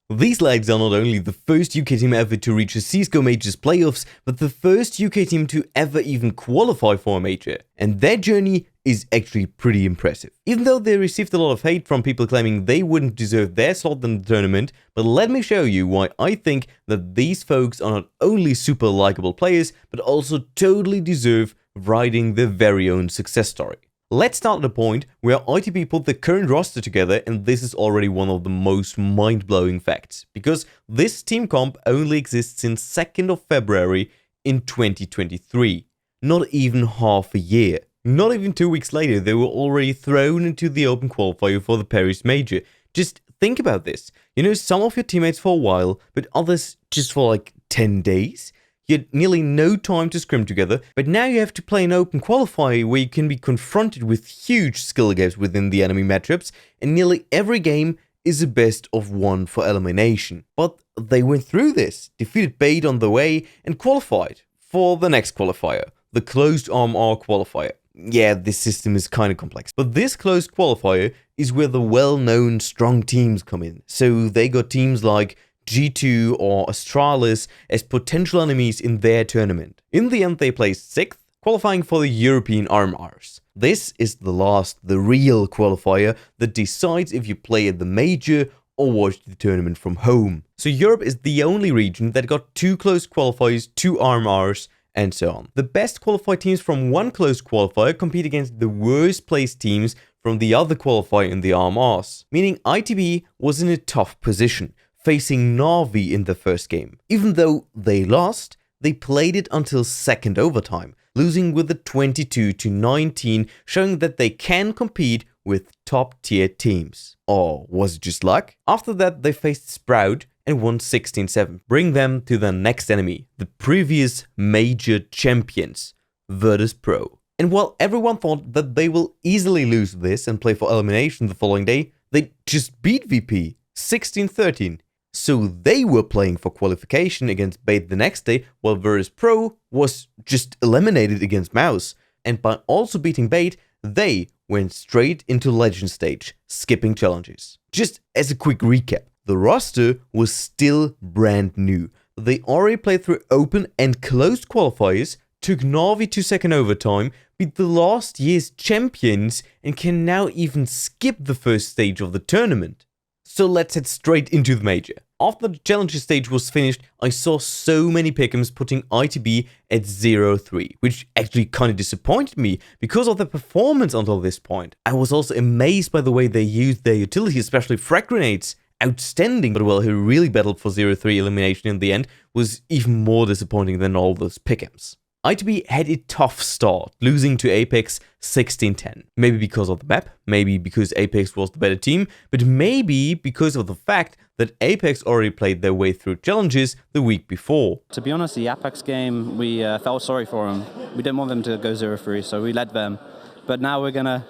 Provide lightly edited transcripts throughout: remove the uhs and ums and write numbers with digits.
These lads are not only the first UK team ever to reach a CSGO Majors playoffs, but the first UK team to ever even qualify for a major. And their journey is actually pretty impressive. Even though they received a lot of hate from people claiming they wouldn't deserve their slot in the tournament, but let me show you why I think that these folks are not only super likable players, but also totally deserve writing their very own success story. Let's start at the point where ITB put the current roster together, and this is already one of the most mind-blowing facts, because this team comp only exists since 2nd of February in 2023. Not even half a year. Not even 2 weeks later, they were already thrown into the open qualifier for the Paris Major. Just think about this. You know some of your teammates for a while, but others just for like 10 days? You had nearly no time to scrim together, but now you have to play an open qualifier where you can be confronted with huge skill gaps within the enemy matchups, and nearly every game is a best of one for elimination. But they went through this, defeated Bait on the way, and qualified for the next qualifier, the closed RMR qualifier. Yeah, this system is kind of complex, but this closed qualifier is where the well-known strong teams come in. So they got teams like G2 or Astralis as potential enemies in their tournament. In the end, they placed 6th, qualifying for the European RMRs. This is the real qualifier that decides if you play at the major or watch the tournament from home. So Europe is the only region that got 2 closed qualifiers, 2 RMRs, and so on. The best qualified teams from one closed qualifier compete against the worst placed teams from the other qualifier in the RMRs, meaning ITB was in a tough position, facing Na'Vi in the first game. Even though they lost, they played it until second overtime, losing with a 22-19, showing that they can compete with top-tier teams. Or was it just luck? After that, they faced Sprout and won 16-7, bring them to their next enemy, the previous major champions, Virtus Pro. And while everyone thought that they will easily lose this and play for elimination the following day, they just beat VP 16-13. So they were playing for qualification against Bait the next day, while Virtus Pro was just eliminated against Mouse. And by also beating Bait, they went straight into Legend stage, skipping challenges. Just as a quick recap, the roster was still brand new. They already played through open and closed qualifiers, took Na'Vi to second overtime, beat the last year's champions, and can now even skip the first stage of the tournament. So let's head straight into the major. After the challenger stage was finished, I saw so many pick'ems putting ITB at 0-3, which actually kind of disappointed me because of their performance until this point. I was also amazed by the way they used their utility, especially frag grenades. Outstanding, but well, who really battled for 0-3 elimination in the end was even more disappointing than all those pick'ems. ITB had a tough start, losing to Apex 16-10. Maybe because of the map, maybe because Apex was the better team, but maybe because of the fact that Apex already played their way through challenges the week before. To be honest, the Apex game, we felt sorry for them. We didn't want them to go 0-3, so we led them. But now we're gonna,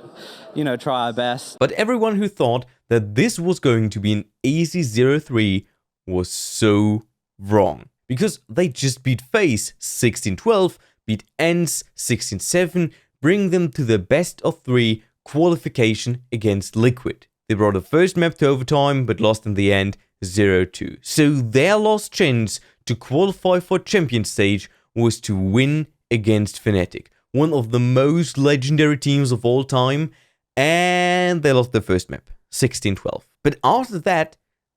try our best. But everyone who thought that this was going to be an easy 0-3 was so wrong. Because they just beat FaZe 16-12, beat ENCE 16-7, bring them to the best of 3 qualification against Liquid. They brought the first map to overtime, but lost in the end 0-2. So their last chance to qualify for champion stage was to win against Fnatic, one of the most legendary teams of all time, and they lost their first map, 16-12. But after that,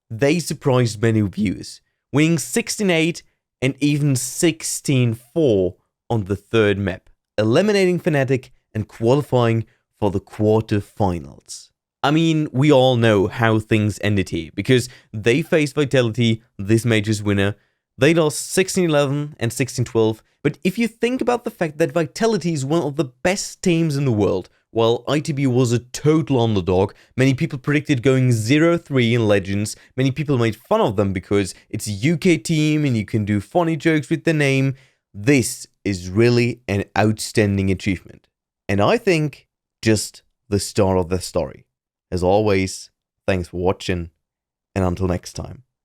they surprised many viewers, winning 16-8 and even 16-4 on the third map, eliminating Fnatic and qualifying for the quarterfinals. I mean, we all know how things ended here, because they faced Vitality, this major's winner. They lost 16-11 and 16-12, but if you think about the fact that Vitality is one of the best teams in the world, while ITB was a total underdog, many people predicted going 0-3 in Legends, many people made fun of them because it's a UK team and you can do funny jokes with the name. This is really an outstanding achievement. And I think just the start of the story. As always, thanks for watching, and until next time.